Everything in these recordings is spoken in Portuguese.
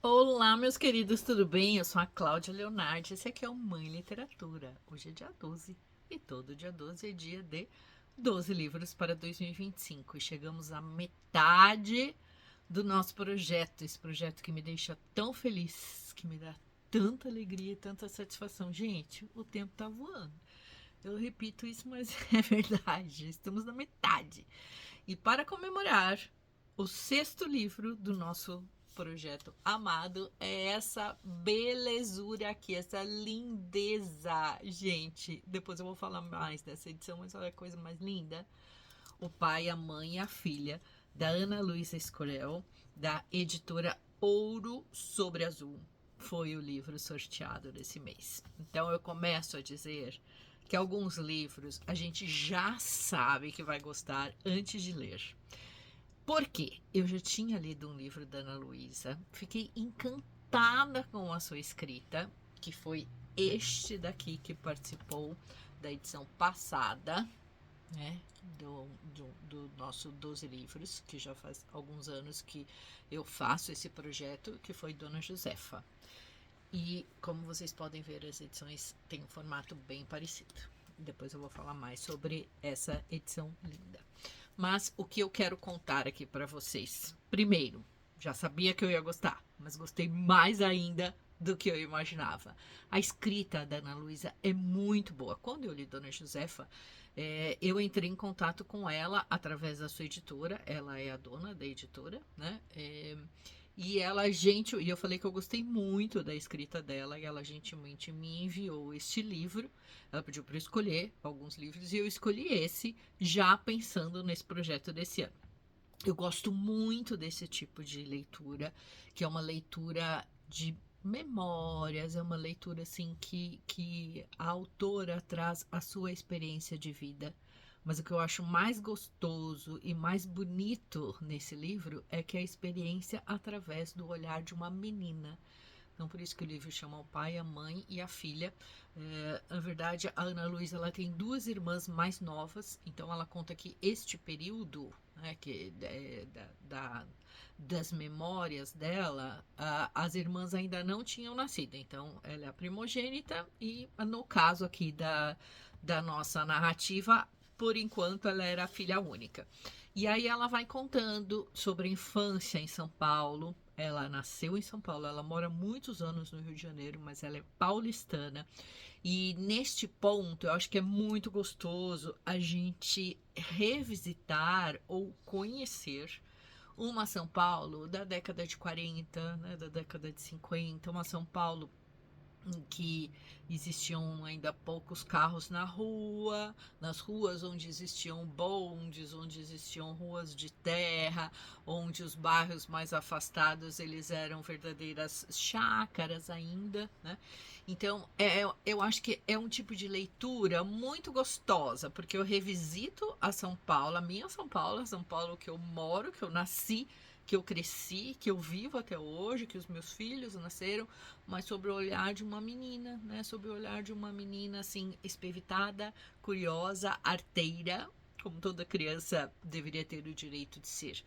Olá, meus queridos, tudo bem? Eu sou a Cláudia Leonardi, esse aqui é o Mãe Literatura. Hoje é dia 12 e todo dia 12 é dia de 12 livros para 2025. E chegamos à metade do nosso projeto, esse projeto que me deixa tão feliz, que me dá tanta alegria e tanta satisfação. Gente, o tempo tá voando. Eu repito isso, mas é verdade. Estamos na metade. E para comemorar, o sexto livro do nosso projeto amado é essa belezura aqui, essa lindeza. Gente, depois eu vou falar mais dessa edição, mas olha a coisa mais linda. O Pai, a Mãe e a Filha, da Ana Luísa Escorel, da editora Ouro sobre Azul. Foi o livro sorteado desse mês. Então eu começo a dizer que alguns livros a gente já sabe que vai gostar antes de ler. Por quê? Eu já tinha lido um livro da Ana Luísa, fiquei encantada com a sua escrita, que foi este daqui que participou da edição passada, né, do nosso 12 livros, que já faz alguns anos que eu faço esse projeto, que foi Dona Josefa. E como vocês podem ver, as edições têm um formato bem parecido. Depois eu vou falar mais sobre essa edição linda. Mas o que eu quero contar aqui para vocês? Primeiro, já sabia que eu ia gostar, mas gostei mais ainda do que eu imaginava. A escrita da Ana Luísa é muito boa. Quando eu li Dona Josefa, eu entrei em contato com ela através da sua editora. Ela é a dona da editora, né? E ela, gente, e eu falei que eu gostei muito da escrita dela, e ela gentilmente me enviou este livro. Ela pediu para eu escolher alguns livros e eu escolhi esse, já pensando nesse projeto desse ano. Eu gosto muito desse tipo de leitura, que é uma leitura de memórias, é uma leitura assim que a autora traz a sua experiência de vida. Mas o que eu acho mais gostoso e mais bonito nesse livro é que é a experiência através do olhar de uma menina. Então, por isso que o livro chama O Pai, a Mãe e a Filha. Na verdade, a Ana Luísa ela tem duas irmãs mais novas, então ela conta que este período, né, das memórias dela, as irmãs ainda não tinham nascido. Então, ela é a primogênita e, no caso aqui da nossa narrativa, por enquanto, ela era a filha única. E aí ela vai contando sobre a infância em São Paulo. Ela nasceu em São Paulo, ela mora muitos anos no Rio de Janeiro, mas ela é paulistana. E neste ponto, eu acho que é muito gostoso a gente revisitar ou conhecer uma São Paulo da década de 40, né, da década de 50, uma São Paulo em que existiam ainda poucos carros nas ruas onde existiam bondes, onde existiam ruas de terra, onde os bairros mais afastados eles eram verdadeiras chácaras ainda, né? Então, eu acho que é um tipo de leitura muito gostosa, porque eu revisito a São Paulo, a minha São Paulo, a São Paulo que eu moro, que eu nasci, que eu cresci, que eu vivo até hoje, que os meus filhos nasceram, mas sobre o olhar de uma menina, né? Sobre o olhar de uma menina assim, espevitada, curiosa, arteira, como toda criança deveria ter o direito de ser.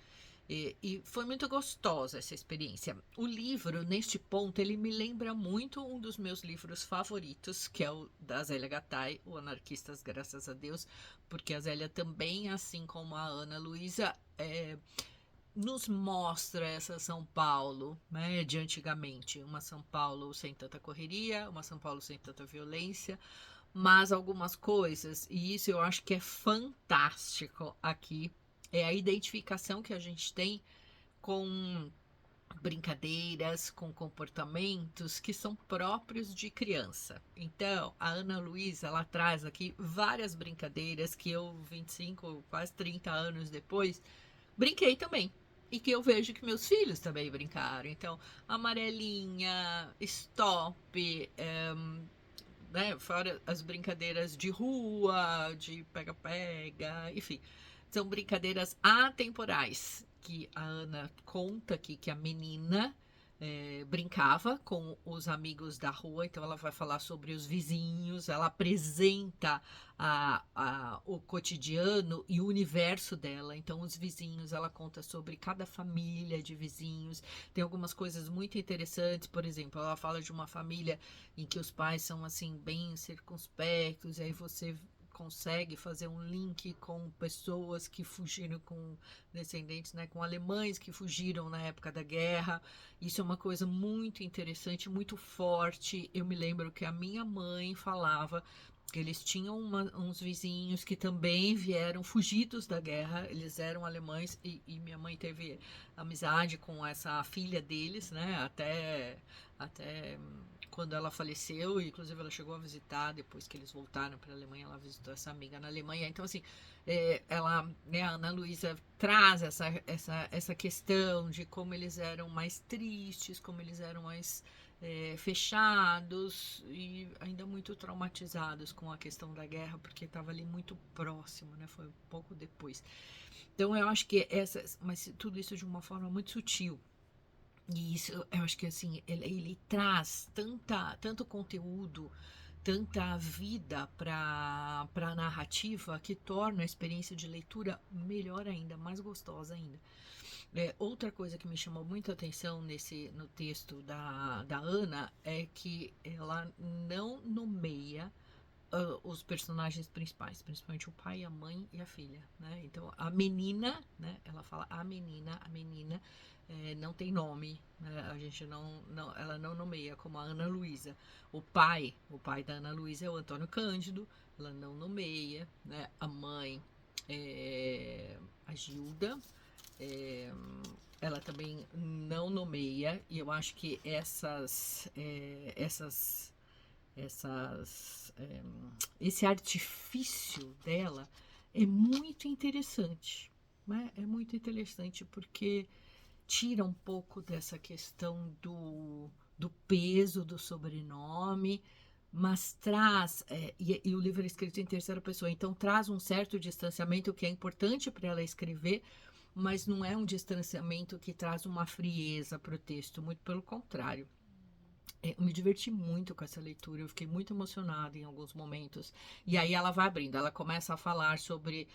E foi muito gostosa essa experiência. O livro, neste ponto, ele me lembra muito um dos meus livros favoritos, que é o da Zélia Gattai, O Anarquistas, Graças a Deus, porque a Zélia também, assim como a Ana Luísa, nos mostra essa São Paulo, né, de antigamente, uma São Paulo sem tanta correria, uma São Paulo sem tanta violência, mas algumas coisas, e isso eu acho que é fantástico aqui, é a identificação que a gente tem com brincadeiras, com comportamentos que são próprios de criança. Então, a Ana Luísa, ela traz aqui várias brincadeiras que eu, 25, quase 30 anos depois, brinquei também. E que eu vejo que meus filhos também brincaram. Então, amarelinha, stop, né? Fora as brincadeiras de rua, de pega-pega, enfim. São brincadeiras atemporais que a Ana conta aqui que a menina brincava com os amigos da rua, então ela vai falar sobre os vizinhos, ela apresenta o cotidiano e o universo dela, então os vizinhos, ela conta sobre cada família de vizinhos, tem algumas coisas muito interessantes, por exemplo, ela fala de uma família em que os pais são assim bem circunspectos, e aí você consegue fazer um link com pessoas que fugiram, com descendentes, né, com alemães que fugiram na época da guerra. Isso é uma coisa muito interessante, muito forte. Eu me lembro que a minha mãe falava que eles tinham uns vizinhos que também vieram fugidos da guerra, eles eram alemães e minha mãe teve amizade com essa filha deles, né, até quando ela faleceu, inclusive ela chegou a visitar, depois que eles voltaram para a Alemanha, ela visitou essa amiga na Alemanha. Então, assim, ela, né, a Ana Luísa traz essa questão de como eles eram mais tristes, como eles eram mais fechados e ainda muito traumatizados com a questão da guerra, porque estava ali muito próximo, né? Foi um pouco depois. Então, eu acho que mas tudo isso de uma forma muito sutil. E isso, eu acho que assim, ele traz tanto conteúdo, tanta vida para a narrativa que torna a experiência de leitura melhor ainda, mais gostosa ainda. Outra coisa que me chamou muita atenção no texto da Ana é que ela não nomeia os personagens principais, principalmente o pai, a mãe e a filha, né? Então a menina, né? Ela fala a menina não tem nome, né? A gente ela não nomeia como a Ana Luísa. O pai da Ana Luísa é o Antônio Cândido, ela não nomeia, né? A mãe é a Gilda, é, ela também não nomeia, e eu acho que esse artifício dela é muito interessante, né? É muito interessante porque tira um pouco dessa questão do peso do sobrenome, mas traz, e o livro é escrito em terceira pessoa, então traz um certo distanciamento que é importante para ela escrever, mas não é um distanciamento que traz uma frieza para o texto, muito pelo contrário. Eu me diverti muito com essa leitura, eu fiquei muito emocionada em alguns momentos. E aí ela vai abrindo, ela começa a falar sobre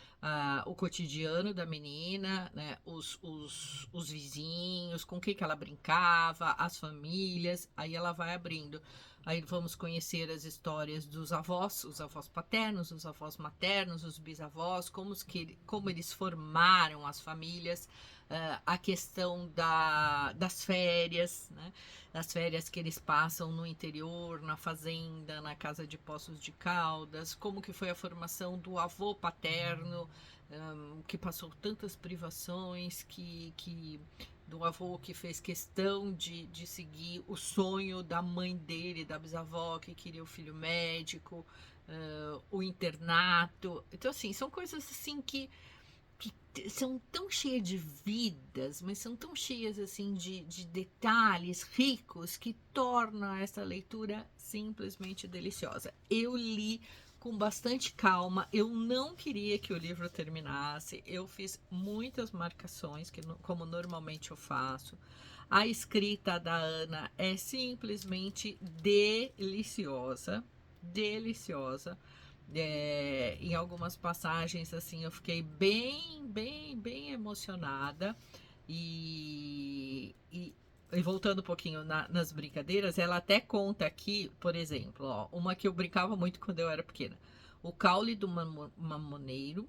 o cotidiano da menina, né, os vizinhos, com quem que ela brincava, as famílias. Aí ela vai abrindo. Aí vamos conhecer as histórias dos avós, os avós paternos, os avós maternos, os bisavós, como eles formaram as famílias, a questão das férias, né? Das férias que eles passam no interior, na fazenda, na casa de Poços de Caldas, como que foi a formação do avô paterno, que passou tantas privações, do avô que fez questão de seguir o sonho da mãe dele, da bisavó, que queria o filho médico, o internato. Então, assim, são coisas assim que são tão cheias de vidas, mas são tão cheias assim de detalhes ricos que tornam essa leitura simplesmente deliciosa. Eu li com bastante calma, eu não queria que o livro terminasse, eu fiz muitas marcações, como normalmente eu faço. A escrita da Ana é simplesmente deliciosa, deliciosa. Em algumas passagens assim eu fiquei bem emocionada e voltando um pouquinho nas brincadeiras, ela até conta aqui, por exemplo, ó, uma que eu brincava muito quando eu era pequena: o caule do mamoneiro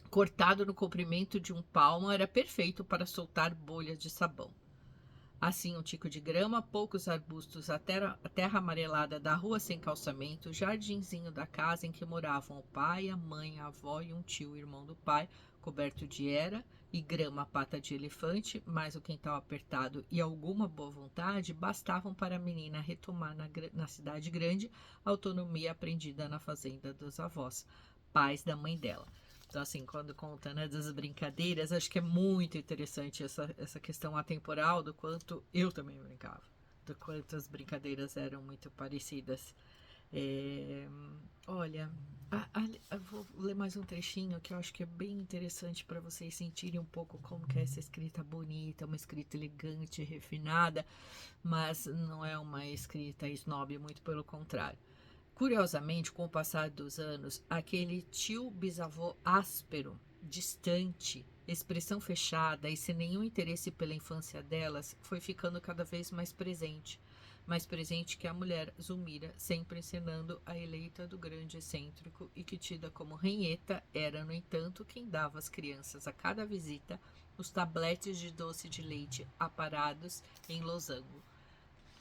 cortado no comprimento de um palmo era perfeito para soltar bolhas de sabão. Assim, um tico de grama, poucos arbustos, a terra amarelada da rua sem calçamento, o jardinzinho da casa em que moravam o pai, a mãe, a avó e um tio, irmão do pai, coberto de era e grama pata de elefante, mais o quintal apertado e alguma boa vontade, bastavam para a menina retomar na cidade grande a autonomia aprendida na fazenda dos avós, pais da mãe dela. Então, assim, quando conta, né, das brincadeiras, acho que é muito interessante essa questão atemporal do quanto eu também brincava, do quanto as brincadeiras eram muito parecidas. É, olha, eu vou ler mais um trechinho que eu acho que é bem interessante para vocês sentirem um pouco como que é essa escrita bonita, uma escrita elegante, refinada, mas não é uma escrita snob, muito pelo contrário. Curiosamente, com o passar dos anos, aquele tio bisavô áspero, distante, expressão fechada e sem nenhum interesse pela infância delas, foi ficando cada vez mais presente que a mulher Zulmira, sempre encenando a eleita do grande excêntrico e que, tida como renheta, era, no entanto, quem dava às crianças a cada visita os tabletes de doce de leite aparados em losango.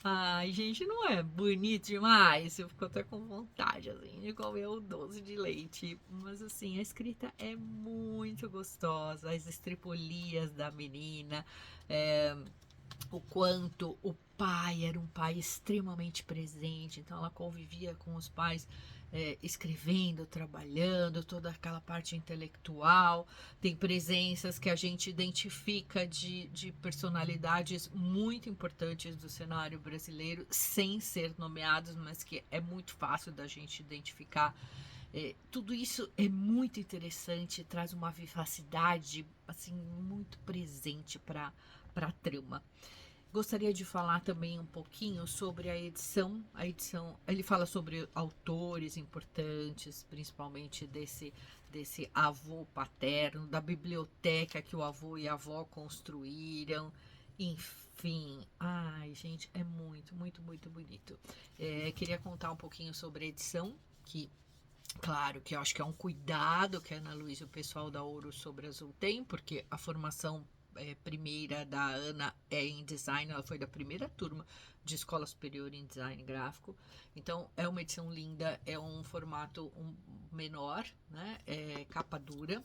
Ai, gente, não é bonito demais? Eu fico até com vontade, assim, de comer o doce de leite. Mas, assim, a escrita é muito gostosa. As estripolias da menina, é, o quanto o pai era um pai extremamente presente, então ela convivia com os pais, escrevendo, trabalhando, toda aquela parte intelectual. Tem presenças que a gente identifica de personalidades muito importantes do cenário brasileiro, sem ser nomeados, mas que é muito fácil da gente identificar. Tudo isso é muito interessante, traz uma vivacidade assim muito presente para a trama. Gostaria de falar também um pouquinho sobre a edição. A edição, ele fala sobre autores importantes, principalmente desse avô paterno, da biblioteca que o avô e a avó construíram. Enfim, ai, gente, é muito, muito, muito bonito. Queria contar um pouquinho sobre a edição, que claro que eu acho que é um cuidado que a Ana Luísa e o pessoal da Ouro sobre Azul tem, porque a formação primeira da Ana é em design, ela foi da primeira turma de escola superior em design gráfico. Então é uma edição linda, é um formato menor, né? É capa dura.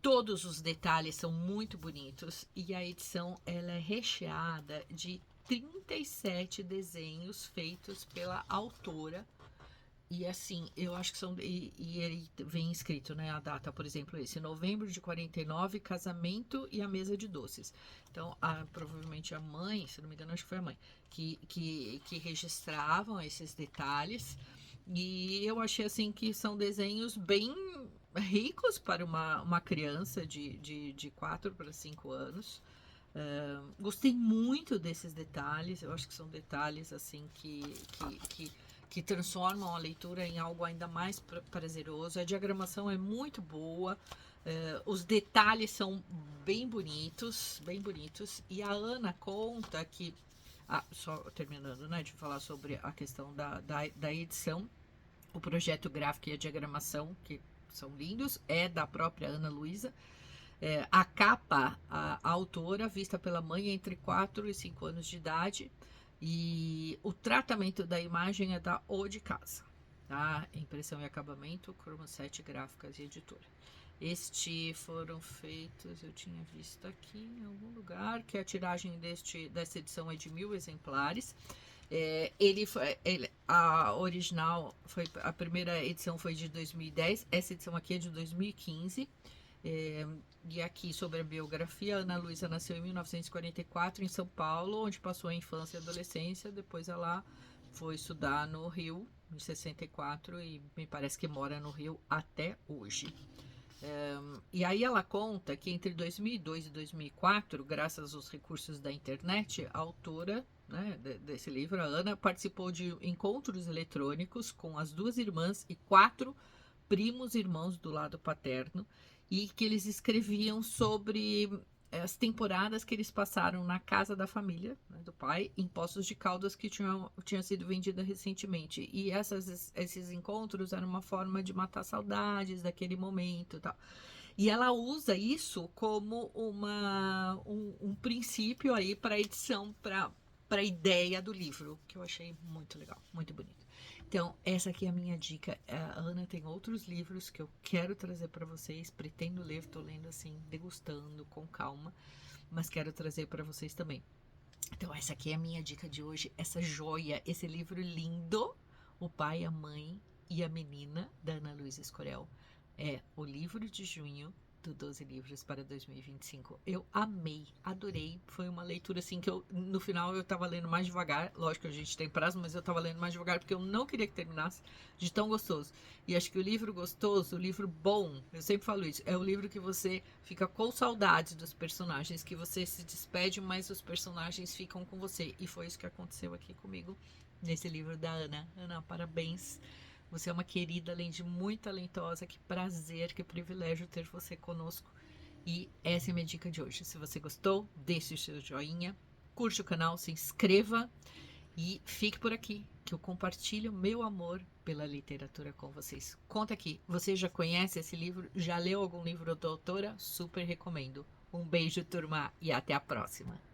Todos os detalhes são muito bonitos e a edição ela é recheada de 37 desenhos feitos pela autora. E assim, eu acho que são. E ele vem escrito, né? A data, por exemplo, esse novembro de 49, casamento e a mesa de doces. Então, provavelmente a mãe, se não me engano, acho que foi a mãe, que registravam esses detalhes. E eu achei assim que são desenhos bem ricos para uma criança de 4 para 5 anos. Gostei muito desses detalhes, eu acho que são detalhes assim que transformam a leitura em algo ainda mais prazeroso. A diagramação é muito boa, os detalhes são bem bonitos. E a Ana conta que, só terminando, né, de falar sobre a questão da edição, o projeto gráfico e a diagramação, que são lindos, é da própria Ana Luísa. A capa, a autora, vista pela mãe entre 4 e 5 anos de idade, e o tratamento da imagem é da O de Casa, tá? Impressão e acabamento, Chroma 7 Gráficas e Editora. Este foram feitos, eu tinha visto aqui em algum lugar, que a tiragem dessa edição é de 1000 exemplares. A original, a primeira edição foi de 2010, essa edição aqui é de 2015. E aqui sobre a biografia, Ana Luísa nasceu em 1944 em São Paulo, onde passou a infância e adolescência. Depois ela foi estudar no Rio em 64 e me parece que mora no Rio até hoje. E aí ela conta que entre 2002 e 2004, graças aos recursos da internet, a autora, né, desse livro, a Ana, participou de encontros eletrônicos com as 2 irmãs e 4 primos irmãos do lado paterno, e que eles escreviam sobre as temporadas que eles passaram na casa da família, né, do pai, em Poços de Caldas que tinha sido vendida recentemente. E esses encontros eram uma forma de matar saudades daquele momento e tal. E ela usa isso como um princípio aí para a edição, para a ideia do livro, que eu achei muito legal, muito bonito. Então, essa aqui é a minha dica. A Ana tem outros livros que eu quero trazer para vocês. Pretendo ler, estou lendo assim, degustando com calma, mas quero trazer para vocês também. Então, essa aqui é a minha dica de hoje. Essa joia, esse livro lindo, O Pai, a Mãe e a Menina, da Ana Luísa Escorel. É o livro de junho do 12 livros para 2025. Eu amei, adorei. Foi uma leitura assim que eu, no final eu tava lendo mais devagar. Lógico que a gente tem prazo, mas eu tava lendo mais devagar porque eu não queria que terminasse de tão gostoso. E acho que o livro gostoso, o livro bom, eu sempre falo isso, é o livro que você fica com saudades dos personagens, que você se despede, mas os personagens ficam com você. E foi isso que aconteceu aqui comigo nesse livro da Ana. Ana, parabéns. Você é uma querida, além de muito talentosa. Que prazer, que privilégio ter você conosco. E essa é a minha dica de hoje. Se você gostou, deixe o seu joinha, curte o canal, se inscreva e fique por aqui, que eu compartilho meu amor pela literatura com vocês. Conta aqui, você já conhece esse livro? Já leu algum livro da autora? Super recomendo. Um beijo, turma, e até a próxima.